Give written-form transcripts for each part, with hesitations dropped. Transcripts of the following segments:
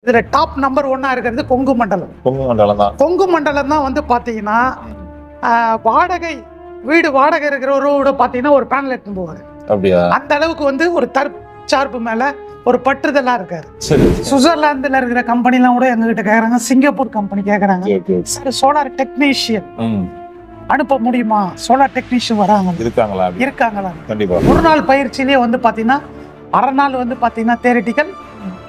இதுல top number 1 இருக்கிறது கொங்கு மண்டலம். கொங்கு மண்டலம் தான் வந்து பாத்தீங்கன்னா வாடகை வீடு வாடகை இருக்கிறவரோட பாத்தீங்கன்னா ஒரு பேனல் எடுத்து போவாரு. அப்படியா? அந்த அளவுக்கு வந்து ஒரு தற்சார்பு மேல ஒரு பற்றுதலா இருக்காரு. சுவிட்சர்லாந்துல இருக்கிற கம்பெனி எல்லாம் கூட எங்க கிட்ட கேக்குறாங்க, சிங்கப்பூர் கம்பெனி கேக்குறாங்க, சோலார் டெக்னீஷியன் அனுப்ப முடியுமா? சோலார் டெக்னீஷியன் இருக்காங்களா? கண்டிப்பா. ஒரு நாள் பயிற்சியிலேயே வந்து பாத்தீங்கன்னா அரை நாள் வந்து பாத்தீங்கன்னா தியரிட்டிக்கல்,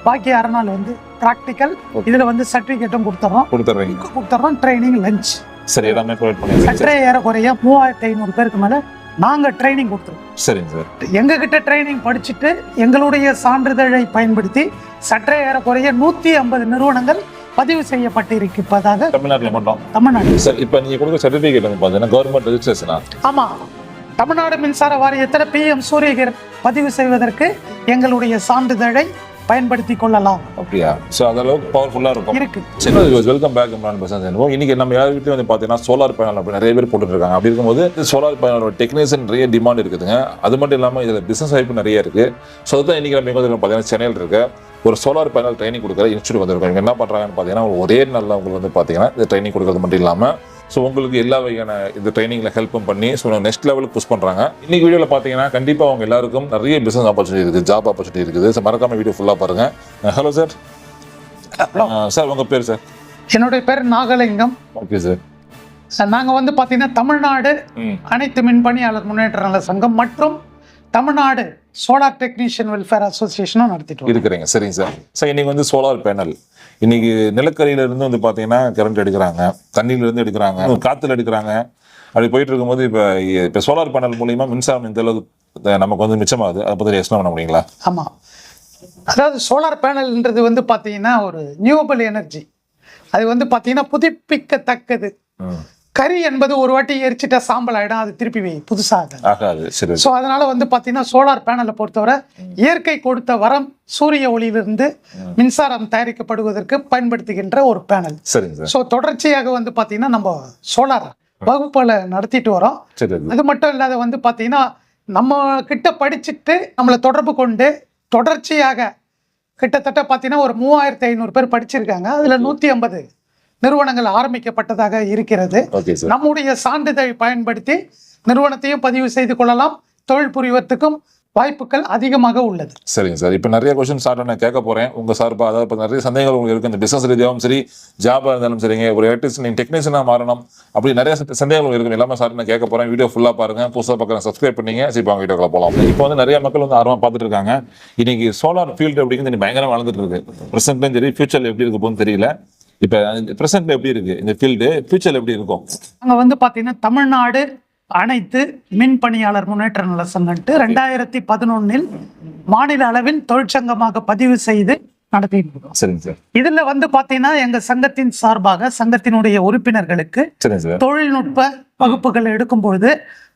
பாக்கி அரை நாள் வந்து பிராக்டிக்கல். இதுல வந்து சர்டிபிகேட்டும் கொடுத்துறோம், ட்ரைனிங், லஞ்ச் சரி எல்லாமே ப்ரொவைட் பண்ணுவீங்க. சற்றே ஏறக்குறைய 3500 பேருக்கு மேல நாங்க ட்ரைனிங் கொடுத்துருவோம். சரிங்க சார். எங்க கிட்ட ட்ரைனிங் படிச்சுட்டு எங்களுடைய சான்றிதழை பயன்படுத்தி சற்றே ஏறக்குறைய 150 நிறுவனங்கள் பதிவு செய்யப்பட்டு இருப்பதாக தமிழ்நாட்டில் மட்டும். தமிழ்நாடு சார் இப்போ நீங்க கொடுக்குற சர்டிபிகேட் வந்து பாத்தீங்கன்னா கவர்மெண்ட் ரெஜிஸ்ட்ரேஷனா? ஆமா, தமிழ்நாடு மின்சார வாரியத்தில் PM சூரியகிர் பதிவு செய்வதற்கு எங்களுடைய சான்றிதழை பயன்படுத்தி கொள்ளலாம். அப்படியா? ஸோ அந்த அளவுக்கு பவர்ஃபுல்லாக இருக்கும். வெல்கம் பேக் இன்னைக்கு நம்ம யார் வீட்லையும் வந்து பார்த்தீங்கன்னா சோலார் பேனல் அப்படி நிறைய பேர் போட்டுட்டு இருக்காங்க. அப்படி இருக்கும்போது சோலார் பேனலோட டெக்னீஷியன் நிறைய டிமாண்ட் இருக்குதுங்க. அது மட்டும் இல்லாமல் இதில் பிசினஸ் வாய்ப்பு நிறைய இருக்கு. ஸோ அதுதான் இன்னைக்கு நம்ம எங்கே வந்து பார்த்தீங்கன்னா சென்னையில் இருக்க ஒரு சோலார் பேனல் ட்ரைனிங் கொடுக்குற இன்ஸ்டியூட் வந்திருக்கோம். என்ன பண்ணுறாங்கன்னு பார்த்தீங்கன்னா ஒரே நாளில் உங்களுக்கு வந்து பார்த்தீங்கன்னா இந்த ட்ரைனிங் கொடுக்குறது மட்டும் இல்லாமல் ஸோ உங்களுக்கு எல்லா வகையான இந்த ட்ரைனிங்கில் ஹெல்ப்பும் பண்ணி ஸோ நெக்ஸ்ட் லெவலுக்கு புஷ் பண்ணுறாங்க. இன்னைக்கு வீடியோவில் பார்த்தீங்கன்னா கண்டிப்பாக அவங்க எல்லாருக்கும் நிறைய பிஸ்னஸ் ஆப்பர்ச்சுனிட்டி இருக்குது, ஜாப் ஆப்பர்ச்சுனிட்டி இருக்குது. ஸோ மறக்காம வீடியோ ஃபுல்லாக பாருங்க. Hello sir. சார் உங்கள் பேர் சார்? என்னுடைய பேர் நாகலிங்கம். Okay sir. நாங்கள் வந்து பார்த்தீங்கன்னா தமிழ்நாடு அனைத்து மின்பணியாளர் முன்னேற்ற நல சங்கம் மற்றும் தமிழ்நாடு சோலார் டெக்னீஷியன் வெல்ஃபேர் அசோசியேஷனும் நடத்திட்டு இருக்கிறீங்க. சரிங்க சார். சார் இன்னைக்கு வந்து சோலார் பேனல் இன்னைக்கு நிலக்கரியில இருந்து வந்து பாத்தீங்கன்னா கரண்ட் எடுக்கிறாங்க, தண்ணியில இருந்து எடுக்கிறாங்க, காத்துல எடுக்கிறாங்க. அப்படி போயிட்டு இருக்கும்போது இப்ப சோலார் பேனல் மூலியமா மின்சாரம் இந்த அளவுக்கு நமக்கு வந்து மிச்சமாகுது. அதை பத்தி எக்ஸ்பிளைன் பண்ண முடியுங்களா? ஆமா, அதாவது சோலார் பேனல்ன்றது வந்து பாத்தீங்கன்னா ஒரு நியூவபிள் எனர்ஜி. அது வந்து பாத்தீங்கன்னா புதுப்பிக்கத்தக்கது. கறி என்பது ஒரு வாட்டி எரிச்சிட்டா சாம்பல் ஆயிடும், அது திருப்பி புதுசாக ஆகாது. ஸோ அதனால வந்து பாத்தீங்கன்னா சோலார் பேனலை பொறுத்தவரை இயற்கை கொடுத்த வரம் சூரிய ஒளியிலிருந்து மின்சாரம் தயாரிக்கப்படுவதற்கு பயன்படுத்துகின்ற ஒரு பேனல். ஸோ தொடர்ச்சியாக வந்து பாத்தீங்கன்னா நம்ம சோலார் வகுப்புகளை நடத்திட்டு வரோம். அது மட்டும் இல்லாத வந்து பாத்தீங்கன்னா நம்ம கிட்ட படிச்சுட்டு நம்மளை தொடர்பு கொண்டு தொடர்ச்சியாக கிட்டத்தட்ட பாத்தீங்கன்னா ஒரு 3500 பேர் படிச்சிருக்காங்க. அதுல 150 நிறுவனங்கள் ஆரம்பிக்கப்பட்டதாக இருக்கிறது. நம்முடைய சான்றிதழை பயன்படுத்தி நிறுவனத்தையும் பதிவு செய்து கொள்ளலாம். தொழில் புரிவதற்கும் வாய்ப்புகள் அதிகமாக உள்ளது. சரிங்க சார். இப்போ நிறைய கொஸ்டின் சார் நான் கேட்க போறேன் உங்க சார்பா. அதாவது இப்போ நிறைய சந்தேகங்கள் உங்களுக்கு இருக்கு. இந்த பிசினஸ் ரீதியாகவும் சரி, ஜாபா இருந்தாலும் சரிங்க, ஒரு எலக்ட்ரிஷியன் டெக்னீஷியனா மாறணும், அப்படி நிறைய சந்தேகங்கள் இருக்கு. எல்லாமே சார் நான் கேட்க போறேன். வீடியோ ஃபுல்லா பாருங்க. புதுசாக பார்க்குறேன், சப்ஸ்கிரைப் பண்ணீங்க. சரி இப்போ வீடியோக்குள்ள போகலாம். இப்போ வந்து நிறைய மக்கள் வந்து ஆர்வமாக பார்த்துட்டு இருக்காங்க. இன்னைக்கு சோலார் ஃபீல்டு அப்படிங்கிறது பயங்கரமாக வளர்ந்துட்டு இருக்கு. ப்ரெசென்ட்லையும் சரி, ஃபியூச்சர்ல எப்படி இருக்கு போகுதுன்னு தெரியல. இப்ப பிரசன்ட்ல எப்படி இருக்கு இந்த ஃபீல்டு, ஃபியூச்சர்ல எப்படி இருக்கும்? அங்க வந்து பாத்தீங்கன்னா தமிழ்நாடு அனைத்து மின் பணியாளர் முன்னேற்ற நல சங்கம் 2011 மாநில அளவில் தொழிற்சங்கமாக பதிவு செய்து நடத்திட்டு இருக்கோம். சரிங்க சார். இதுல வந்து பாத்தீங்கன்னா எங்க சங்கத்தின் சார்பாக சங்கத்தினுடைய உறுப்பினர்களுக்கு தொழில்நுட்ப வகுப்புகள் எடுக்கும் பொழுது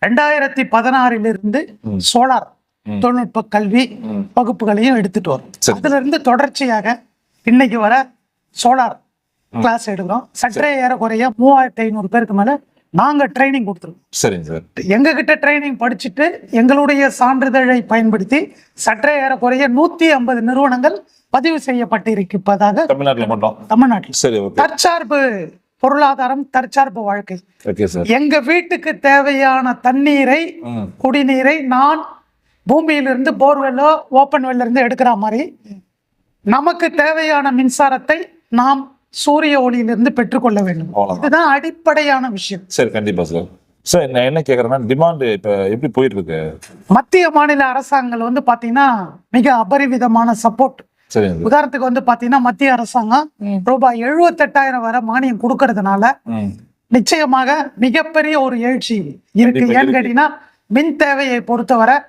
2016 சோலார் தொழில்நுட்ப கல்வி வகுப்புகளையும் எடுத்துட்டு வரும். அதுல இருந்து தொடர்ச்சியாக இன்னைக்கு வர சோலார் கிளாஸ் எடுக்கிறோம். சற்றே ஏறக்குறைய 3500 பேருக்கு மேல நாங்க ட்ரைனிங் கொடுத்துருவோம். சரிங்க சார். எங்க கிட்ட ட்ரைனிங் படிச்சுட்டு எங்களுடைய சான்றிதழை பயன்படுத்தி சற்றே ஏறக்குறைய 150 நிறுவனங்கள் பதிவு செய்யப்பட்டு இருப்பதாக தமிழ்நாட்டில் மட்டும். தமிழ்நாட்டில். சரி. தற்சார்பு பொருளாதாரம், தற்சார்பு வாழ்க்கை. Okay sir. எங்க வீட்டுக்கு தேவையான தண்ணீரை, குடிநீரை நான் பூமியிலிருந்து போர்வெல்லோ ஓப்பன் வெல்ல இருந்து எடுக்கிற மாதிரி நமக்கு தேவையான மின்சாரத்தை நாம் சூரிய ஒளியிலிருந்து பெற்றுக்கொள்ள வேண்டும். இதுதான் அடிப்படையான விஷயம். சரி, கண்டிப்பா சார். சார் நான் என்ன கேக்குறேன்னா டிமாண்ட் இப்ப எப்படி போயிட்டு இருக்கு? மத்திய மாநில அரசாங்கங்கள் வந்து பாத்தீங்கன்னா மிக அபரிவிதமான சப்போர்ட். உதாரணத்துக்கு வந்து பாத்தீங்கன்னா மத்திய அரசாங்கம் ரூபாய் 78,000 வரை மானியம் கொடுக்கறதுனால நிச்சயமாக மிகப்பெரிய ஒரு எழுச்சி இருக்கு. ஏன்னு கேட்டீங்கன்னா மின் தேவையை பொறுத்தவரை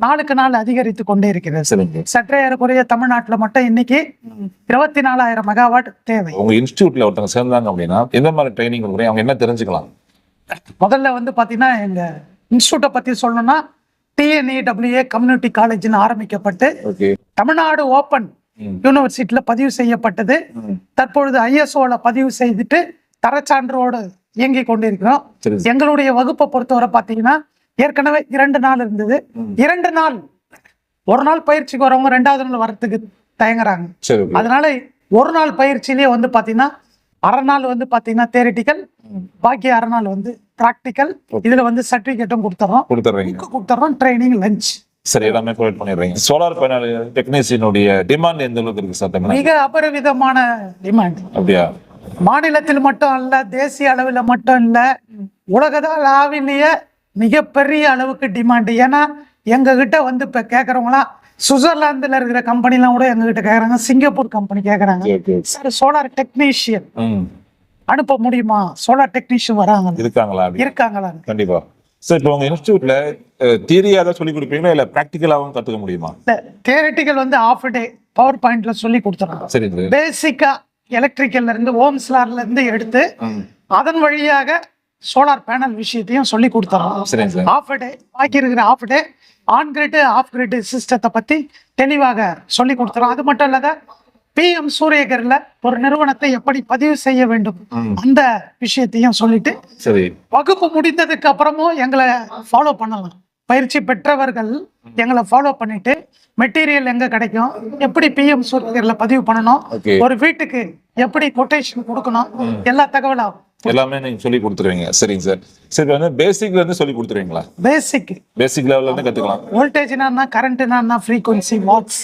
நாளுக்கு நாள் அதிகரித்து கொண்டே இருக்கிறது. சற்றே ஏறக்குறைய தமிழ்நாட்டுல மட்டும் இன்னைக்கு 24,000 மெகாவாட் தேவை. உங்க இன்ஸ்டிடியூட்ல ஒருத்தவங்க சேர்ந்தாங்க அப்படின்னா எந்த மாதிரி ட்ரைனிங் கொடுக்குறீங்க, அவங்க என்ன தெரிஞ்சுக்கலாம்? முதல்ல வந்து பாத்தீங்கன்னா எங்க இன்ஸ்டிடியூட்டை பத்தி சொல்லணும்னா TNEWA கம்யூனிட்டி காலேஜ்னு ஆரம்பிக்கப்பட்டு தமிழ்நாடு ஓப்பன் யூனிவர்சிட்டியில பதிவு செய்யப்பட்டது. தற்பொழுது ISOல பதிவு செய்துட்டு தரச்சான்றோடு இயங்கி கொண்டிருக்கிறோம். எங்களுடைய வகுப்பை பொறுத்தவரை பாத்தீங்கன்னா ஏற்கனவே 2 நாள் இருந்தது. 2 நாள், ஒரு நாள் பயிற்சிக்கு வரவங்க 2வது நாள் வரத்துக்கு தயங்குறாங்க. அதனால ஒரு நாள் பயிற்சியிலேயே வந்து பாத்தீங்கன்னா அரை நாள் வந்து பாத்தீங்கன்னா தியரிட்டிக்கல், பாக்கி அரை நாள் வந்து ப்ராக்டிக்கல். இதுல வந்து சர்டிபிகேட்டும் கொடுத்துறோம், ட்ரைனிங், லஞ்ச். சரி, எல்லாமே ப்ரொவைட் பண்ணிடுறீங்க. சோலார் பேனல் டெக்னீஷியனுடைய டிமாண்ட் எந்த அளவுக்கு இருக்கு சார்? மிக அபரிவிதமான டிமாண்ட். அப்படியா? மாநிலத்தில் மட்டும் அல்ல, தேசிய அளவில் மட்டும் இல்ல, உலகளாவிலேயே மிகப்பெரிய அளவுக்கு டிமாண்ட். ஏன்னா எங்க கிட்ட வந்து இப்ப கேக்குறவங்களாம் சுவிட்சர்லாந்துல இருக்கிற கம்பெனிலாம் கூட எங்க கிட்ட கேக்குறாங்க, சிங்கப்பூர் கம்பெனி கேக்குறாங்க, சார் சோலார் டெக்னீஷியன் அனுப்ப முடியுமா? சோலார் டெக்னீஷியன் வராங்க, இருக்காங்களா? கண்டிப்பா. சார், இப்போ உங்க இன்ஸ்டிடியூட்ல தியரியா தான் சொல்லி கொடுப்பீங்களா இல்ல பிராக்டிகலாவும் கத்துக்க முடியுமா? தியரிட்டிக்கல் வந்து ஆஃப் டே பவர் பாயிண்ட்ல சொல்லி கொடுத்துறாங்க. சரி, பேசிக்கா எலக்ட்ரிக்கல்ல இருந்து ஓம்ஸ் லால இருந்து எடுத்து அதன் வழியாக சோலார் பேனல் விஷயத்தையும் சொல்லி கொடுத்துறோம். ஆஃப் டே பாக்கி இருக்கிற half day on grid off grid சிஸ்டத்தை பத்தி தெளிவாக சொல்லி கொடுத்துறோம். அது மட்டும் இல்லாத PM சூரியகர்ல ஒரு நிறுவனத்தை எப்படி பதிவு செய்ய வேண்டும் அந்த விஷயத்தையும் சொல்லிட்டு வகுப்பு முடிந்ததுக்கு அப்புறமும் எங்களை ஃபாலோ பண்ணலாம். பயிற்சி பெற்றவர்கள் எங்களை ஃபாலோ பண்ணிட்டு மெட்டீரியல் எங்க கிடைக்கும், எப்படி PM சூரியகர்ல பதிவு பண்ணணும், ஒரு வீட்டுக்கு எப்படி கொட்டேஷன் கொடுக்கணும், எல்லா தகவலும் எல்லாமே நீங்க சொல்லி கொடுத்துருவீங்க. சரிங்க சார். சரி, வந்து பேசிக்ல இருந்து சொல்லி கொடுத்துருவீங்களா? பேசிக் லெவல்ல இருந்து கத்துக்கலாம். வோல்டேஜ்னா கரண்ட்னா ஃப்ரீக்வன்சி வாட்ஸ்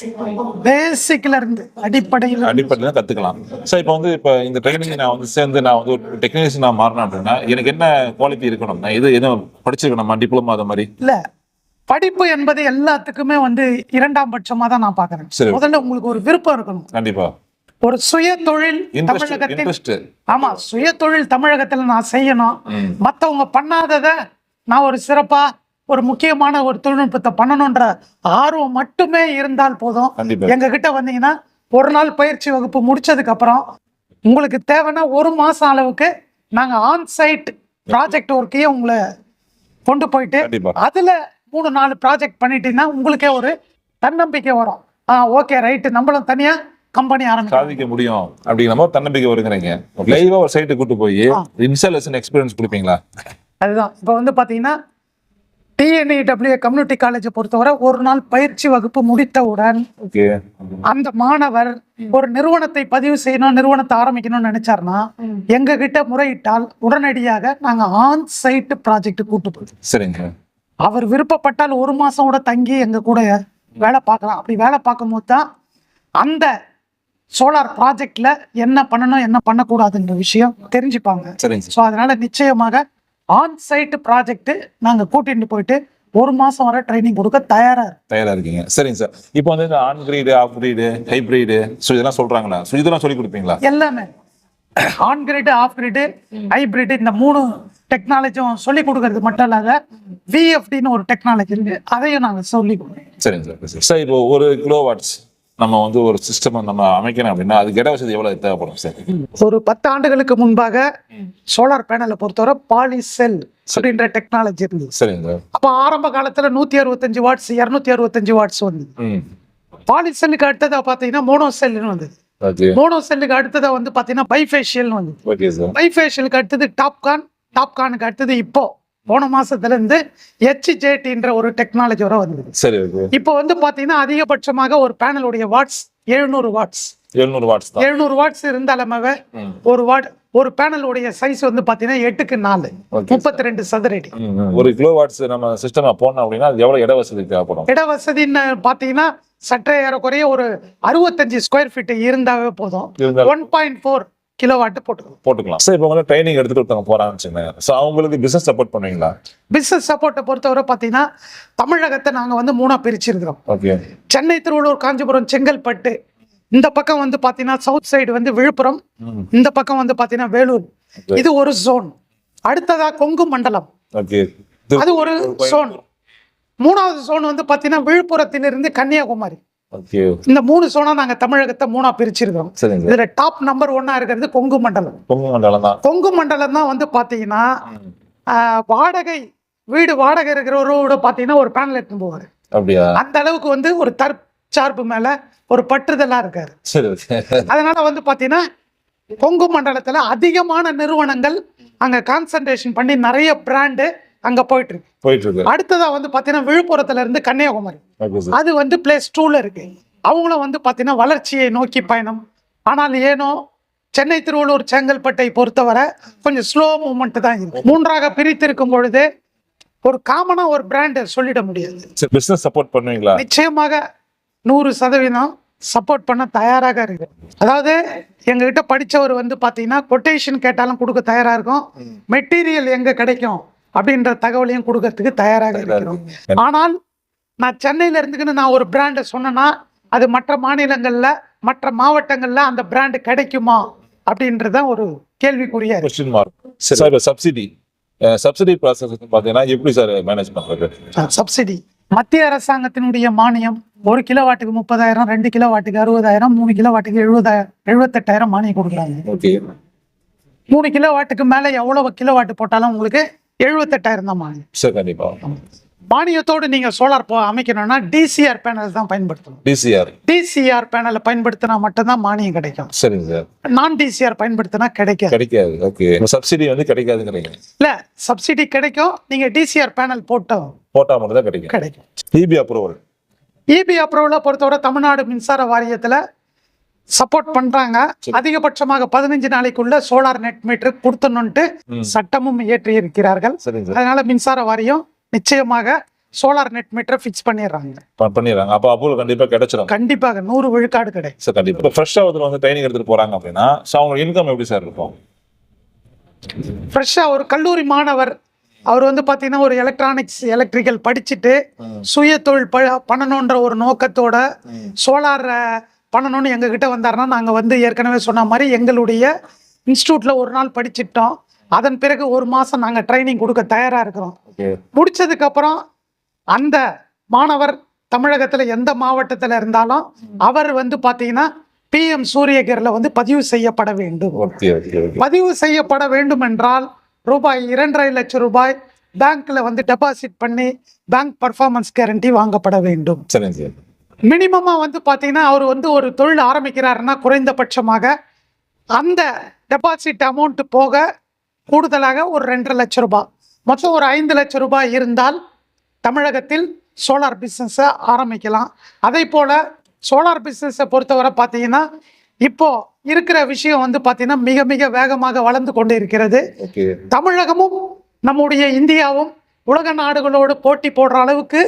பேசிக்ல இருந்து அடிப்படையில கத்துக்கலாம். சார், இப்போ வந்து இந்த ட்ரைனிங் நான் வந்து சேர்ந்து நான் வந்து ஒரு டெக்னீஷியனா மாறணும் அப்படின்னா எனக்கு என்ன குவாலிட்டி இருக்கணும்? நான் எதுவும் படிச்சிருக்கணுமா, டிப்ளமா அது மாதிரி? இல்ல, படிப்பு என்பது எல்லாத்துக்குமே வந்து இரண்டாம் பட்சமா தான் நான் பாக்குறேன். முதல்ல உங்களுக்கு ஒரு விருப்பம் இருக்கணும். கண்டிப்பா. ஒரு சுய தொழில் தமிழகத்தில் நான் செய்யணும், மத்தவங்க பண்ணாதத நான் ஒரு சிறப்பா ஒரு முக்கியமான ஒரு தொழில்நுட்பத்தை பண்ணணும்ன்ற ஆர்வம் மட்டுமே இருந்தால் போதும். எங்க கிட்ட வந்தீங்கன்னா ஒரு நாள் பயிற்சி வகுப்பு முடிச்சதுக்கு அப்புறம் உங்களுக்கு தேவைன்னா ஒரு மாசம் அளவுக்கு நாங்க ஆன் சைட் ப்ராஜெக்ட் ஒர்க்கையே உங்களை கொண்டு போயிட்டு அதுல 3-4 ப்ராஜெக்ட் பண்ணிட்டீங்கன்னா உங்களுக்கே ஒரு தன்னம்பிக்கை வரும். ஓகே ரைட், நம்மளும் தனியா கம்பெனி சாதிக்க முடியும் அப்படிங்கிற மாதிரி தன்னம்பிக்கை வருகிறீங்க. லைவா ஒரு சைட்டு கூட்டு போய் இன்ஸ்டாலேஷன் எக்ஸ்பீரியன்ஸ் கொடுப்பீங்களா? அதுதான் இப்போ வந்து பாத்தீங்கன்னா TNEW கம்யூனிட்டி காலேஜை பொறுத்தவரை ஒரு நாள் பயிற்சி வகுப்பு முடித்தவுடன் அந்த மாணவர் ஒரு நிறுவனத்தை பதிவு செய்யணும், நிறுவனத்தை ஆரம்பிக்கணும்னு நினைச்சாருன்னா எங்க கிட்ட முறையிட்டால் உடனடியாக நாங்க ஆன் சைட் ப்ராஜெக்ட் கூட்டு போறோம். சரிங்க. அவர் விருப்பப்பட்டால் ஒரு மாசம் கூட தங்கி எங்க கூட வேலை பார்க்கலாம். அப்படி வேலை பார்க்கும் போது தான் அந்த சோலார் ப்ராஜெக்ட்ல என்ன பண்ணணும் என்ன பண்ணக்கூடாதுன்ற விஷயம் தெரிஞ்சுப்பாங்க. ஸோ அதனால நிச்சயமாக ஆன் சைட் ப்ராஜெக்ட் நாங்க கூட்டிட்டு போயிட்டு ஒரு மாசம் வரை ட்ரைனிங் கொடுக்க தயாரா இருக்கீங்க. சரிங்க சார். இப்போ வந்து இந்த on grid, off grid, hybrid இதெல்லாம் சொல்றாங்களா? இதெல்லாம் சொல்லி கொடுப்பீங்களா? எல்லாமே on grid, off grid, hybrid இந்த 3 டெக்னாலஜியும் சொல்லி கொடுக்கறது மட்டும் இல்லாத VFDன்னு ஒரு டெக்னாலஜி இருக்கு, அதையும் நாங்க சொல்லி கொடுப்போம். சரிங்க சார். சார், இப்போ 1 கிலோவாட்ஸ் நம்ம வந்து ஒரு சிஸ்டம் நம்ம அமைக்கணும் அப்படின்னா அதுக்கு இட வசதி எவ்வளவு தேவைப்படும் சார்? ஒரு 10 ஆண்டுகளுக்கு முன்பாக சோலார் பேனலை பொறுத்தவரை பாலிசெல் அப்படின்ற டெக்னாலஜி இருந்தது. சரிங்க. அப்ப ஆரம்ப காலத்துல 165 வாட்ஸ் 265 வாட்ஸ் வந்தது. பாலிசெல்லுக்கு அடுத்ததா பாத்தீங்கன்னா மோனோ செல்னு வந்தது. மோனோ செல்லுக்கு அடுத்ததா வந்து பாத்தீங்கன்னா பைஃபேஷியல்னு வந்தது. பைஃபேஷியலுக்கு அடுத்தது டாப்கானுக்கு அடுத்தது இப்போ போன மாசத்துல இருந்து HJTன்ற ஒரு டெக்னாலஜி வர வந்தது. சரி. இப்போ வந்து பாத்தீங்கன்னா அதிகபட்சமாக ஒரு பேனலுடைய வாட்ஸ் 700 வாட்ஸ். 700 வாட்ஸ் இருந்தாலுமே ஒரு பேனலுடைய சைஸ் வந்து பாத்தீங்கன்னா 8x4 32 சதுர அடி. 1 கிலோவாட்ஸ் நம்ம சிஸ்டம் போடணும் அப்படின்னா அது எவ்வளவு இட வசதி தேவைப்படும்? இட வசதின்னு பாத்தீங்கன்னா சற்றே ஏறக்குறைய ஒரு 65 ஸ்கொயர் ஃபீட் இருந்தாவே போதும். 1.4 கிலோவாட் போட்டுக்கலாம். சார், இப்போ வந்து ட்ரைனிங் எடுத்துட்டு ஒருத்தவங்க போறாங்க, சோ அவங்களுக்கு பிசினஸ் சப்போர்ட் பண்ணுவீங்களா? பிசினஸ் சப்போர்ட்டை பொறுத்தவரை பாத்தீங்கன்னா தமிழகத்தை நாங்க வந்து 3 பிரிச்சிருக்கிறோம். சென்னை, திருவள்ளூர், காஞ்சிபுரம், செங்கல்பட்டு. இந்த பக்கம் வந்து பாத்தீங்கன்னா சவுத் சைடு வந்து விழுப்புரம், இந்த பக்கம் வந்து பாத்தீங்கன்னா வேலூர். இது ஒரு ஜோன். அடுத்ததா கொங்கு மண்டலம், அது ஒரு ஜோன். 3வது ஜோன் வந்து பாத்தீங்கன்னா விழுப்புரத்திலிருந்து கன்னியாகுமரி. இந்த 3 சோனா நாங்க தமிழகத்தை 3 பிரிச்சிருக்கோம். இதுல டாப் நம்பர் 1 இருக்கிறது கொங்கு மண்டலம். கொங்கு மண்டலம் தான் வந்து பாத்தீங்கன்னா வாடகை இருக்கிறவரோட பாத்தீங்கன்னா ஒரு பேனல் எடுத்து போவாரு. அந்த அளவுக்கு வந்து ஒரு தற்சார்பு மேல ஒரு பற்றுதலா இருக்காரு. அதனால வந்து பாத்தீங்கன்னா கொங்கு மண்டலத்துல அதிகமான நிறுவனங்கள் அங்க கான்சன்ட்ரேஷன் பண்ணி நிறைய பிராண்டு அங்க போயிட்டு இருக்கு. அடுத்ததா வந்து பாத்தீங்கன்னா விழுப்புரத்துல இருந்து கன்னியாகுமரி, அது வந்து பிளேஸ் 2ல இருக்கு. அவங்களும் வந்து பாத்தீங்கன்னா வளர்ச்சியை நோக்கி பயணம் ஆனால் ஏனோ சென்னை, திருவள்ளூர், செங்கல்பட்டை பொறுத்தவரை கொஞ்சம் ஸ்லோ மூவ்மெண்ட் தான் இருக்கு. 3ஆக பிரித்திருக்கும் பொழுது ஒரு காமனா ஒரு பிராண்ட் சொல்லிட முடியாது. பிசினஸ் சப்போர்ட் பண்ணுவீங்களா? நிச்சயமாக 100% சப்போர்ட் பண்ண தயாராக இருக்கு. அதாவது எங்ககிட்ட படிச்சவர் வந்து பாத்தீங்கன்னா கொட்டேஷன் கேட்டாலும் கொடுக்க தயாரா இருக்கும், மெட்டீரியல் எங்க கிடைக்கும் அப்படின்ற தகவலையும் கொடுக்கறதுக்கு தயாராக இருக்கிறோம். ஆனால் நான் சென்னையில இருந்துக்குன்னு நான் ஒரு பிராண்டை சொன்னேன்னா அது மற்ற மாநிலங்கள்ல மற்ற மாவட்டங்கள்ல அந்த பிராண்ட் கிடைக்குமா அப்படின்றதான் ஒரு கேள்விக்குறியா இருக்கு. சப்சிடி ப்ராசஸ் பார்த்தீங்கன்னா எப்படி சார் மேனேஜ் பண்றது? சப்சிடி மத்திய அரசாங்கத்தினுடைய மானியம் 1 கிலோவாட்டுக்கு 30,000, 2 கிலோவாட்டுக்கு 60,000, 3 கிலோவாட்டுக்கு 78,000 மானியம் கொடுக்குறாங்க. 3 கிலோவாட்டுக்கு மேல எவ்வளவு கிலோவாட்டு போட்டாலும் உங்களுக்கு 78,000 தான் மானியம். சார் கண்டிப்பா. மானியத்தோடு நீங்க சோலார் அமைக்கணும்னா டிசிஆர் பேனல் தான் பயன்படுத்தணும். டிசிஆர் பேனலை பயன்படுத்தினா மட்டும்தான் மானியம் கிடைக்கும். சரிங்க சார். நான் டிசிஆர் பயன்படுத்தினா கிடைக்காது. ஓகே. சப்சிடி வந்து கிடைக்காதுங்கிறீங்க? இல்ல, சப்சிடி கிடைக்கும், நீங்க டிசிஆர் பேனல் போட்டா மட்டும் தான் கிடைக்கும். இபி அப்ரூவலை பொறுத்தவரை தமிழ்நாடு மின்சார வாரியத்துல சப்போர்ட் பண்றாங்க. அதிகபட்சமாக 15 நாளைக்குள்ள சோலார் நெட் மீட்டர் கொடுத்தணும்ட்டு சட்டமும் இயற்றி இருக்கிறார்கள். அதனால மின்சார வாரியம் நிச்சயமாக சோலார் நெட் மீட்டர் ஃபிக்ஸ் பண்ணிடுறாங்க. அப்ப அப்ரூவல் கண்டிப்பா கிடைச்சிரும். கண்டிப்பாக 100 விழுக்காடு கிடைக்கும். சார் கண்டிப்பா. இப்போ ஃப்ரெஷ்ஷா வந்து ட்ரைனிங் எடுத்துட்டு போறாங்க அப்படின்னா அவங்க இன்கம் எப்படி சார் இருக்கும்? ஃப்ரெஷ்ஷா ஒரு கல்லூரி மாணவர் அவர் வந்து பாத்தீங்கன்னா ஒரு எலக்ட்ரிக்கல் படிச்சுட்டு சுய தொழில் பண்ணணுன்ற ஒரு நோக்கத்தோட சோலார் பண்ணணும்னு எங்ககிட்ட வந்தாருன்னா நாங்க வந்து ஏற்கனவே சொன்ன மாதிரி எங்களுடைய இன்ஸ்டியூட்ல ஒரு நாள் படிச்சிட்டோம். அதன் பிறகு 1 மாசம் நாங்க ட்ரைனிங் கொடுக்க தயாரா இருக்கிறோம். முடிச்சதுக்கு அப்புறம் அந்த மாணவர் தமிழகத்துல எந்த மாவட்டத்துல இருந்தாலும் அவர் வந்து பாத்தீங்கன்னா PM சூரியகர்ல வந்து பதிவு செய்யப்பட வேண்டும். பதிவு செய்யப்பட வேண்டும் என்றால் ரூபாய் 2.5 லட்சம் பேங்க்ல வந்து டெபாசிட் பண்ணி பேங்க் பர்ஃபார்மன்ஸ் கேரண்டி வாங்கப்பட வேண்டும். மினிமமா வந்து பாத்தீங்கன்னா அவர் வந்து ஒரு தொழில் ஆரம்பிக்கிறாருன்னா குறைந்தபட்சமாக அந்த டெபாசிட் அமௌண்ட் போக கூடுதலாக ஒரு 2.5 லட்சம் மொத்தம் ஒரு 5 லட்சம் இருந்தால் தமிழகத்தில் சோலார் பிஸ்னஸை ஆரம்பிக்கலாம். அதே போல சோலார் பிஸ்னஸை பொறுத்தவரை பார்த்தீங்கன்னா இப்போ இருக்கிற விஷயம் வந்து பார்த்தீங்கன்னா மிக மிக வேகமாக வளர்ந்து கொண்டு இருக்கிறது. தமிழகமும் நம்முடைய இந்தியாவும் உலக நாடுகளோடு போட்டி போடுற அளவுக்கு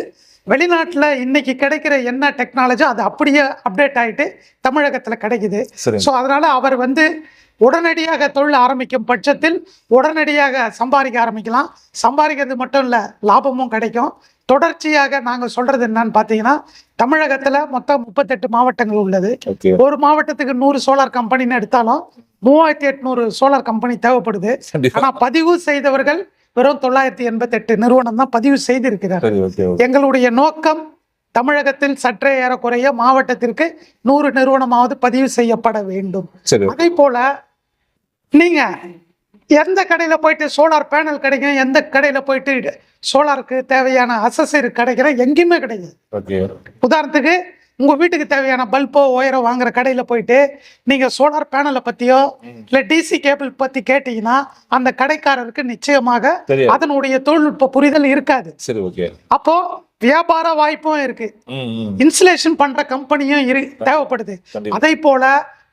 வெளிநாட்டில் இன்னைக்கு கிடைக்கிற என்ன டெக்னாலஜி அது அப்படியே அப்டேட் ஆகிட்டு தமிழகத்தில் கிடைக்குது. ஸோ அதனால அவர் வந்து உடனடியாக தொழில் ஆரம்பிக்கும் பட்சத்தில் உடனடியாக சம்பாதிக்க ஆரம்பிக்கலாம். சம்பாதிக்கிறது மட்டும் இல்லை, லாபமும் கிடைக்கும். தொடர்ச்சியாக நாங்கள் சொல்றது என்னன்னு பார்த்தீங்கன்னா தமிழகத்தில் மொத்தம் 38 மாவட்டங்கள் உள்ளது. ஒரு மாவட்டத்துக்கு 100 சோலார் கம்பெனின்னு எடுத்தாலும் 3800 சோலார் கம்பெனி தேவைப்படுது. ஆனால் பதிவு செய்தவர்கள் வெறும் 988 நிறுவனம் தான் பதிவு செய்திருக்கிறார். எங்களுடைய நோக்கம் தமிழகத்தில் சற்றே ஏறக்குறைய மாவட்டத்திற்கு 100 நிறுவனமாவது பதிவு செய்யப்பட வேண்டும். அதே போல நீங்க எந்த கடையில போயிட்டு சோலார் பேனல் கிடைக்கும், எந்த கடையில போயிட்டு சோலாருக்கு தேவையான அசசரி கிடைக்கிற எங்கேயுமே கிடையாது. உதாரணத்துக்கு உங்க வீட்டுக்கு தேவையான பல்போ ஒயரோ வாங்குற கடையில போயிட்டு நீங்க சோலார் பேனலை பத்தியோ இல்ல டிசி கேபிள் பத்தி கேட்டீங்கன்னா அந்த கடைக்காரருக்கு நிச்சயமாக அதனுடைய தொழில்நுட்ப புரிதல் இருக்காது. அப்போ வியாபார வாய்ப்பும் இருக்கு, இன்சுலேஷன் பண்ற கம்பெனியும் தேவைப்படுது. அதே போல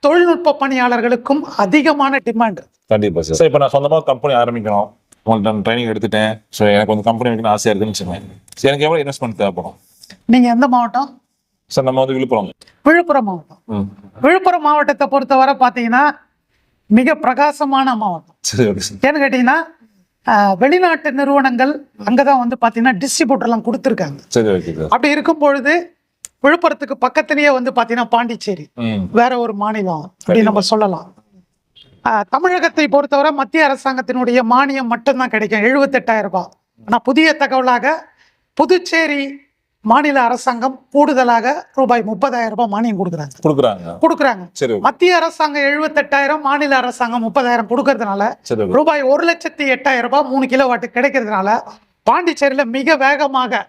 தொழில்நுட்ப பணியாளர்களுக்கும் அதிகமான டிமாண்ட். கண்டிப்பா சார். இப்போ நான் சொந்தமா கம்பெனி ஆரம்பிக்கணும், உங்களுக்கு நான் ட்ரைனிங் எடுத்துட்டேன், ஸோ எனக்கு வந்து கம்பெனி வைக்கணும் ஆசையா இருக்குன்னு சொன்னேன். எனக்கு எவ்வளவு இன்வெஸ்ட்மெண்ட் தேவைப்படும்? நீங்க எந்த மாவட்டம் சார்? நம்ம வந்து விழுப்புரம் மாவட்டம். விழுப்புரம் மாவட்டத்தை பொறுத்தவரை பார்த்தீங்கன்னா மிக பிரகாசமான மாவட்டம். ஏன்னு கேட்டீங்கன்னா வெளிநாட்டு நிறுவனங்கள் அங்கதான் வந்து பாத்தீங்கன்னா டிஸ்ட்ரிபியூட்டர்லாம் கொடுத்துருக்காங்க. அப்படி இருக்கும் பொழுது விழுப்புரத்துக்கு பக்கத்திலேயே வந்து பாத்தீங்கன்னா பாண்டிச்சேரி வேற ஒரு மாநிலம் அப்படி நம்ம சொல்லலாம். தமிழகத்தை பொறுத்தவரை மத்திய அரசாங்கத்தினுடைய மானியம் மட்டும்தான் கிடைக்கும் 78,000. ஆனா புதிய தகவலாக புதுச்சேரி மாநில அரசாங்கம் கூடுதலாக ரூபாய் 30,000 மானியம் கொடுக்குறாங்க. மத்திய அரசாங்கம் 78,000, மாநில அரசாங்கம் 30,000 கொடுக்கறதுனால ரூபாய் 1,08,000 3 கிலோவாட் கிடைக்கிறதுனால பாண்டிச்சேரியில மிக வேகமாக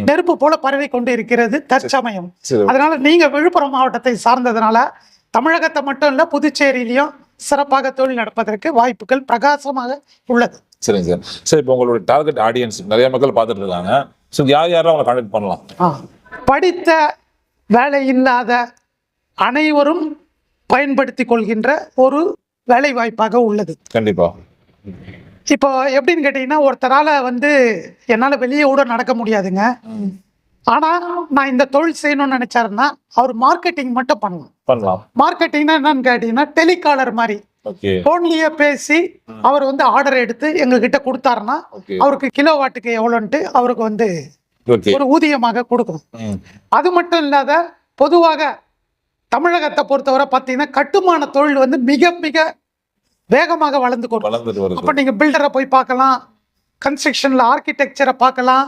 நெருப்பு போல பரவி கொண்டு இருக்கிறது தற்சமயம். அதனால நீங்க விழுப்புரம் மாவட்டத்தை சார்ந்ததுனால தமிழகத்தை மட்டும் இல்ல புதுச்சேரியிலையும் சிறப்பாக தொழில் நடப்பதற்கு வாய்ப்புகள் பிரகாசமாக உள்ளது. சரிங்க சார். சரி, இப்போ உங்களுடைய டார்கெட் ஆடியன்ஸ் நிறைய மக்கள் பார்த்துட்டு இருக்காங்க. ஸோ யாரெல்லாம் அவங்களை கான்டாக்ட் பண்ணலாம்? படித்த வேலை இல்லாத அனைவரும் பயன்படுத்தி கொள்கின்ற ஒரு வேலை வாய்ப்பாக உள்ளது. கண்டிப்பா. இப்போ எப்படின்னு கேட்டீங்கன்னா, ஒருத்தரால வந்து என்னால வெளியே கூட நடக்க முடியாதுங்க. ஆனா நான் இந்த தொழில் செய்யணும்னு நினைச்சாருன்னா அவர் மார்க்கெட்டிங் மட்டும் பண்ணலாம். மார்க்கெட்டிங்னா என்னன்னு கேட்டீங்கன்னா, டெலிகாலர் மாதிரி போன்லயே பேசி அவர் வந்து ஆர்டர் எடுத்து எங்ககிட்ட கொடுத்தாருன்னா அவருக்கு கிலோவாட்டுக்கு எவ்வளோன்ட்டு அவருக்கு வந்து ஒரு ஊதியமாக கொடுக்கணும். அது மட்டும் இல்லாத பொதுவாக தமிழகத்தை பொறுத்தவரை பார்த்தீங்கன்னா கட்டுமான தொழில் வந்து மிக மிக வேகமாக வளர்ந்து கொண்டு. அப்ப நீங்க பில்டரை போய் பார்க்கலாம், கன்ஸ்ட்ரக்ஷன்ல ஆர்கிடெக்சரை பார்க்கலாம்,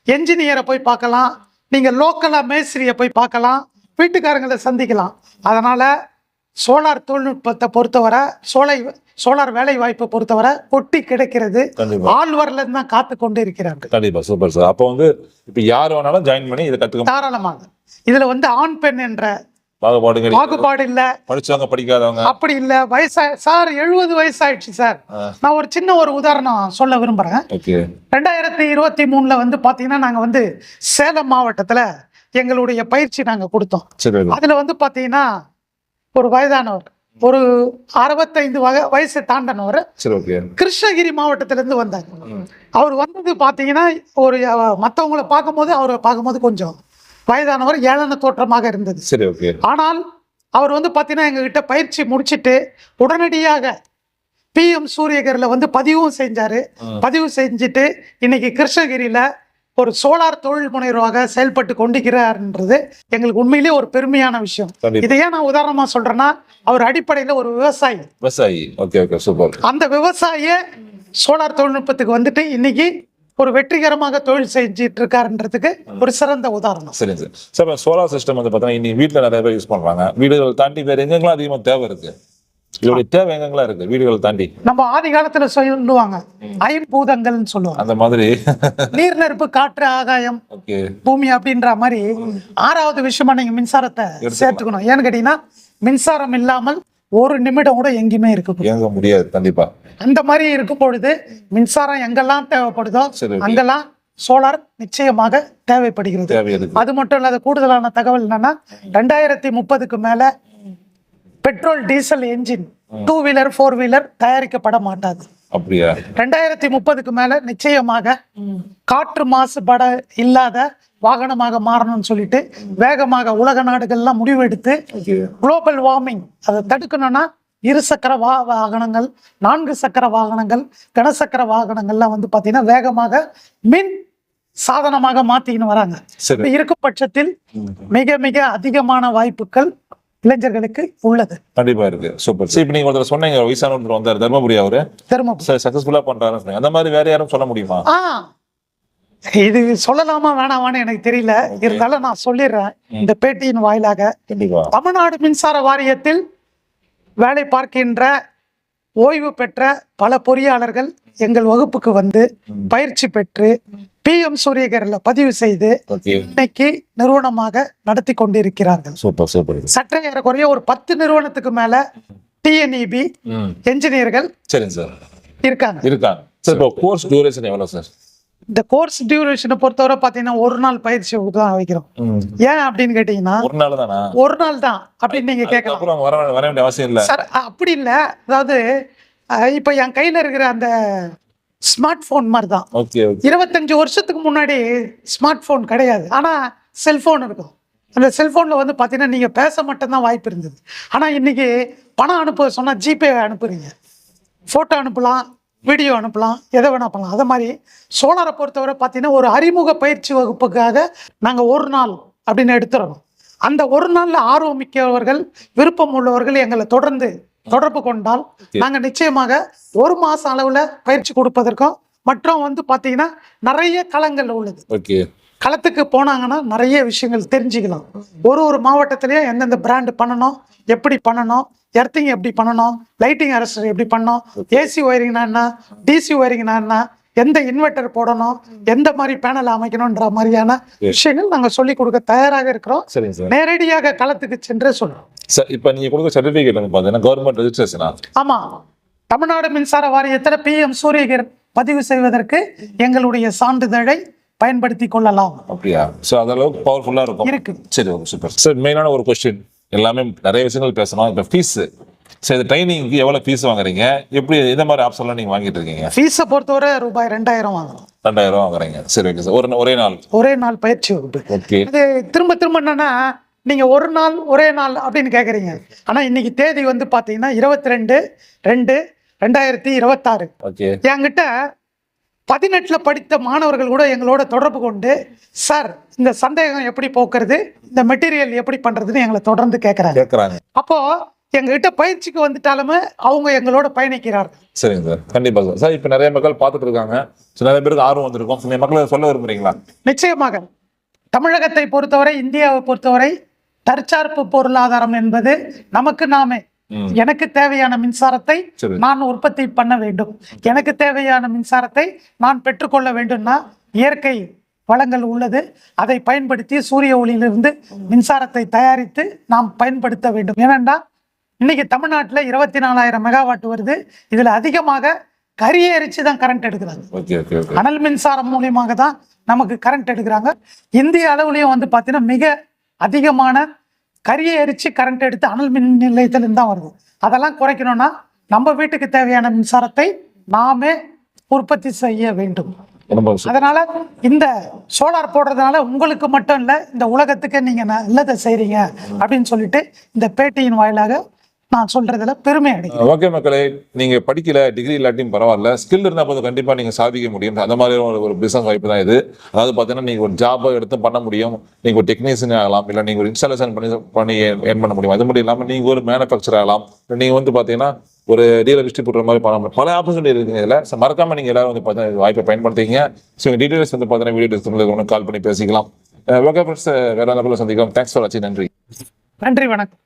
என்ஜினியரை போய் பார்க்கலாம், நீங்க லோக்கலா மேஸ்திரியை போய் பார்க்கலாம், வீட்டுக்காரங்களை சந்திக்கலாம். அதனால சோலார் தொழில்நுட்பத்தை பொறுத்தவரை சோலார் வேலை வாய்ப்பை பொறுத்தவரை கொட்டி கிடைக்கிறது. ஆழ்வர்ல இருந்து தான் காத்து கொண்டு இருக்கிறாங்க. கண்டிப்பா. Super sir. அப்போ வந்து இப்ப யார் வேணாலும் ஜாயின் பண்ணி இதை கத்துக்க தாராளமாக. இதுல வந்து ஆண் பெண் என்ற பாகுபாடு இல்ல, படிச்சவங்க படிக்காதவங்க அப்படி இல்ல. சார் 70 வயசு ஆயிடுச்சு சார். நான் ஒரு சின்ன ஒரு உதாரணம் சொல்ல விரும்புறேன். 2023 வந்து பாத்தீங்கன்னா நாங்க வந்து சேலம் மாவட்டத்துல எங்களுடைய பயிற்சி நாங்க கொடுத்தோம். அதுல வந்து பாத்தீங்கன்னா ஒரு வயதானவர், ஒரு 65 வயசு தாண்டனவர் கிருஷ்ணகிரி மாவட்டத்தில இருந்து வந்தாங்க. அவர் வந்தது பாத்தீங்கன்னா ஒரு மற்றவங்களை பார்க்கும்போது கொஞ்சம் வயதானவர், ஏளன தோற்றமாக இருந்தது. ஆனால் அவர் வந்து பாத்தீங்கன்னா எங்ககிட்ட பயிற்சி முடிச்சுட்டு உடனடியாக PM சூரியகர்ல வந்து பதிவும் செஞ்சாரு. பதிவு செஞ்சுட்டு இன்னைக்கு கிருஷ்ணகிரியில ஒரு சோலார் தொழில் முனைவராக செயல்பட்டு கொண்டிருக்கிறார்ன்றது எங்களுக்கு உண்மையிலேயே ஒரு பெருமையான விஷயம். இதை ஏன் நான் உதாரணமா சொல்றேன்னா, அவர் அடிப்படையில் ஒரு விவசாயி. அந்த விவசாயியே சோலார் தொழில்நுட்பத்துக்கு வந்துட்டு இன்னைக்கு ஒரு வெற்றிகரமாக தொழில் செஞ்சிட்டு இருக்காருன்றதுக்கு ஒரு சிறந்த உதாரணம். சரி சார். சோலார் சிஸ்டம் வந்து பார்த்தீங்கன்னா இன்னைக்கு வீட்டில் நிறைய பேர் யூஸ் பண்றாங்க. வீடுகள் தாண்டி வேற எங்கெல்லாம் அதிகமாக தேவை இருக்கு? இதோடைய தேவை எங்கெல்லாம் இருக்கு வீடுகள் தாண்டி? நம்ம ஆதி காலத்துல சொல்லுவாங்க ஐம்பூதங்கள்னு சொல்லுவாங்க. அந்த மாதிரி நீர், நெருப்பு, காற்று, ஆகாயம், பூமி அப்படின்ற மாதிரி 6வது விஷயமா நீங்க மின்சாரத்தை சேர்த்துக்கணும். ஏன்னு கேட்டீங்கன்னா மின்சாரம் இல்லாமல் ஒரு நிமிடம் கூட எங்கேயுமே இருக்க முடியாது. கண்டிப்பா. அந்த மாதிரி இருக்கும் பொழுது மின்சாரம் எங்கெல்லாம் தேவைப்படுதோ அங்கெல்லாம் சோலார் நிச்சயமாக தேவைப்படுகிறது. அது மட்டும் இல்லாத கூடுதலான தகவல் என்னன்னா 2030க்கு மேல petrol diesel engine 2 wheeler 4 wheeler தயாரிக்கப்பட மாட்டாது. 2030க்கு மேல நிச்சயமாக காற்று மாசுபாட இல்லாத வாகனமாக மாறணும்னு சொல்லிட்டு வேகமாக உலக நாடுகள்லாம் முடிவெடுத்து குளோபல் வார்மிங் அதை தடுக்கணும்னா 2 சக்கர வாகனங்கள், 4 சக்கர வாகனங்கள், கனசக்கர வாகனங்கள்லாம் வந்து பாத்தீங்கன்னா வேகமாக மின் சாதனமாக மாத்தின்னு வராங்க. இருக்கும் பட்சத்தில் மிக மிக அதிகமான வாய்ப்புகள் இளைஞர்களுக்கு உள்ளது. கண்டிப்பா இருக்கு. சூப்பர். இப்ப நீங்க ஒருத்தர் சொன்னீங்க வயசானவர் வந்தார் தர்மபுரி, அவரு சக்சஸ்ஃபுல்லா பண்றாரு. அந்த மாதிரி வேற யாரும் சொல்ல முடியுமா? இது சொல்லலாமா வேணாமான்னு எனக்கு தெரியல. இருந்தாலும் நான் சொல்லிடுறேன் இந்த பேட்டியின் வாயிலாக. தமிழ்நாடு மின்சார வாரியத்தில் வேலை பார்க்கின்ற ஓய்வு பெற்ற பல பொறியாளர்கள் எங்கள் வகுப்புக்கு வந்து பயிற்சி பெற்று PM சூரியகர்ல பதிவு செய்து இன்னைக்கு நிறுவனமாக நடத்தி கொண்டிருக்கிறார்கள். சற்ற ஏறக்குறைய ஒரு 10 நிறுவனத்துக்கு மேல TNEB என்ஜினியர்கள் இருக்காங்க. கோர்ஸ் டியூரேஷன் எவ்வளவு சார்? இந்த கோர்ஸ் டியூரேஷனை பொறுத்தவரை பாத்தீங்கன்னா 1 நாள் பயிற்சி தான் வைக்கிறோம். ஏன் அப்படின்னு கேட்டீங்கன்னா 1 நாள் தான் அப்படின்னு நீங்க கேட்கலாம். சார் அப்படி இல்ல, அதாவது இப்ப என் கையில இருக்கிற அந்த ஸ்மார்ட் போன் மாதிரி தான். 25 வருஷத்துக்கு முன்னாடி ஸ்மார்ட் போன் கிடையாது, ஆனா செல்போன் இருக்கும். அந்த செல்போன்ல வந்து பாத்தீங்கன்னா நீங்க பேச மட்டும்தான் வாய்ப்பு இருந்தது. ஆனா இன்னைக்கு பணம் அனுப்ப சொன்னா ஜிபே அனுப்புறீங்க, போட்டோ அனுப்பலாம், வீடியோ அனுப்பலாம், எதை வேணா பண்ணலாம். அதே மாதிரி சோலாரை பொறுத்தவரை பார்த்தீங்கன்னா ஒரு அறிமுக பயிற்சி வகுப்புக்காக நாங்கள் 1 நாள் அப்படின்னு எடுத்துறோம். அந்த 1 நாள்ல ஆர்வம் மிக்கவர்கள், விருப்பம் உள்ளவர்கள் எங்களை தொடர்பு கொண்டால் நாங்கள் நிச்சயமாக 1 மாச அளவில் பயிற்சி கொடுப்பதற்கும் மற்றும் வந்து பார்த்தீங்கன்னா நிறைய களங்கள் உள்ளது. களத்துக்கு போனாங்கன்னா நிறைய விஷயங்கள் தெரிஞ்சுக்கலாம். ஒரு மாவட்டத்திலேயே எந்தெந்த பிராண்டு பண்ணணும், எப்படி பண்ணணும், எர்த்திங் எப்படி பண்ணணும், லைட்டிங் அரஸ்டர் எப்படி பண்ணணும், AC ஒயரிங்னா என்ன, DC ஒயரிங்னா என்ன, எந்த இன்வெர்டர் போடணும், எந்த மாதிரி பேனல் அமைக்கணும்ன்ற மாதிரியான விஷயங்கள் நாங்க சொல்லி கொடுக்க தயாராக இருக்கிறோம். நேரடியாக களத்துக்கு சென்று சொல்றோம். இப்ப நீங்க கொடுக்க சர்டிபிகேட் வந்து பாத்தீங்கன்னா கவர்மெண்ட் ரெஜிஸ்ட்ரேஷனா? ஆமா, தமிழ்நாடு மின்சார வாரியத்தில் PM சூரியகர் பதிவு செய்வதற்கு எங்களுடைய சான்றிதழை பயன்படுத்தி கொள்ளலாம். அப்படியா? சோ அந்த அளவுக்கு பவர்ஃபுல்லா இருக்கும். இருக்கு. சரி, ஓகே, சூப்பர். சார் மெயினான ஒரு क्वेश्चन, எல்லாமே நிறைய விஷயங்கள் பேசணும். இப்போ ஃபீஸ், சரி இந்த ட்ரைனிங்க்கு எவ்வளோ ஃபீஸ் வாங்குறீங்க, எப்படி இந்த மாதிரி ஆப்ஷன்லாம் நீங்கள் வாங்கிட்டு இருக்கீங்க? ஃபீஸை பொறுத்தவரை ரூபாய் 2000 வாங்குறோம். 2000 வாங்குறீங்க. சரி, ஓகே சார். ஒரே நாள் பயிற்சி வகுப்பு. ஓகே. அது திரும்ப என்னன்னா, நீங்க ஒரு நாள் ஒரே நாள் அப்படின்னு கேட்குறீங்க. ஆனா இன்னைக்கு தேதி வந்து பாத்தீங்கன்னா 22/2/2026. ஓகே. என்கிட்ட 18ல படித்த மாணவர்கள் கூட எங்களோட தொடர்பு கொண்டு, சார் இந்த சந்தேகம் எப்படி போக்குறது, இந்த மெட்டீரியல் எப்படி பண்றதுன்னு எங்களை தொடர்ந்து கேட்கறாங்க. அப்போ எங்ககிட்ட பயிற்சிக்கு வந்துட்டாலுமே அவங்க எங்களோட பயணிக்கிறார்கள். சரிங்க சார், கண்டிப்பா சார். சார் இப்போ நிறைய மக்கள் பார்த்துட்டு இருக்காங்க, நிறைய பேருக்கு ஆர்வம் வந்திருக்கும். சில மக்களை சொல்ல விரும்புறீங்களா? நிச்சயமாக. தமிழகத்தை பொறுத்தவரை, இந்தியாவை பொறுத்தவரை தற்சார்பு பொருளாதாரம் என்பது நமக்கு நாமே, எனக்கு தேவையான மின்சாரத்தை நான் உற்பத்தி பண்ண வேண்டும், எனக்கு தேவையான மின்சாரத்தை நான் பெற்றுக்கொள்ள வேண்டும்னா இயற்கை வளங்கள் உள்ளது, அதை பயன்படுத்தி சூரிய ஒளியிலிருந்து மின்சாரத்தை தயாரித்து நாம் பயன்படுத்த வேண்டும். ஏனென்றா இன்னைக்கு தமிழ்நாட்டில் 24,000 மெகாவாட் வருது. இதுல அதிகமாக கரியை எரிச்சு தான் கரண்ட் எடுக்கிறாங்க. அனல் மின்சாரம் மூலியமாக தான் நமக்கு கரண்ட் எடுக்கிறாங்க. இந்திய அளவுலையும் வந்து பார்த்தீங்கன்னா மிக அதிகமான கரியை எரிச்சு கரண்ட் எடுத்து அனல் மின் நிலையத்திலிருந்து தான் வருது. அதெல்லாம் குறைக்கணும்னா நம்ம வீட்டுக்கு தேவையான மின்சாரத்தை நாமே உற்பத்தி செய்ய வேண்டும். அதனால இந்த சோலார் போடுறதுனால உங்களுக்கு மட்டும் இல்லை, இந்த உலகத்துக்கு நீங்க நல்லதை செய்றீங்க அப்படின்னு சொல்லிட்டு இந்த பேட்டியின் வாயிலாக நான் சொல்றதுல பெருமை அடைகிறேன். ஓகே மக்களே, நீங்க படிக்கல, டிகிரி இல்லாட்டியும் பரவாயில்ல, ஸ்கில் இருந்தால் போதும், கண்டிப்பா நீங்க சாதிக்க முடியும். அந்த மாதிரி ஒரு பிசினஸ் வாய்ப்பு தான் இது. அதாவது பார்த்தீங்கன்னா நீங்க ஒரு ஜாபை எடுத்து பண்ண முடியும், நீங்க ஒரு டெக்னீஷியன் ஆகலாம், இல்லை நீங்க ஒரு இன்ஸ்டாலேஷன் பண்ணி ஏர்ன் பண்ண முடியும். அது மட்டும் இல்லாமல் நீங்க ஒரு மேனுஃபேக்சர் ஆகலாம், நீங்க வந்து பார்த்தீங்கன்னா ஒரு டீலர் டிஸ்ட்ரிபியூட்டர் மாதிரி பண்ண முடியும். பல ஆப்பர்ச்சுனிட்டி இருக்குங்க இதில். மறக்காம நீங்க எல்லாரும் வந்து பார்த்தீங்கன்னா வாய்ப்பை பயன்படுத்திங்க. ஸோ டீடைல்ஸ் வந்து பார்த்தீங்கன்னா வீடியோ டிஸ்கிரிப்ஷனில் கால் பண்ணி பேசிக்கலாம். ஓகே ஃப்ரெண்ட்ஸ், வேற நல்ல சந்திக்கலாம். தேங்க்ஸ் ஃபார் வாட்சிங். நன்றி. நன்றி, வணக்கம்.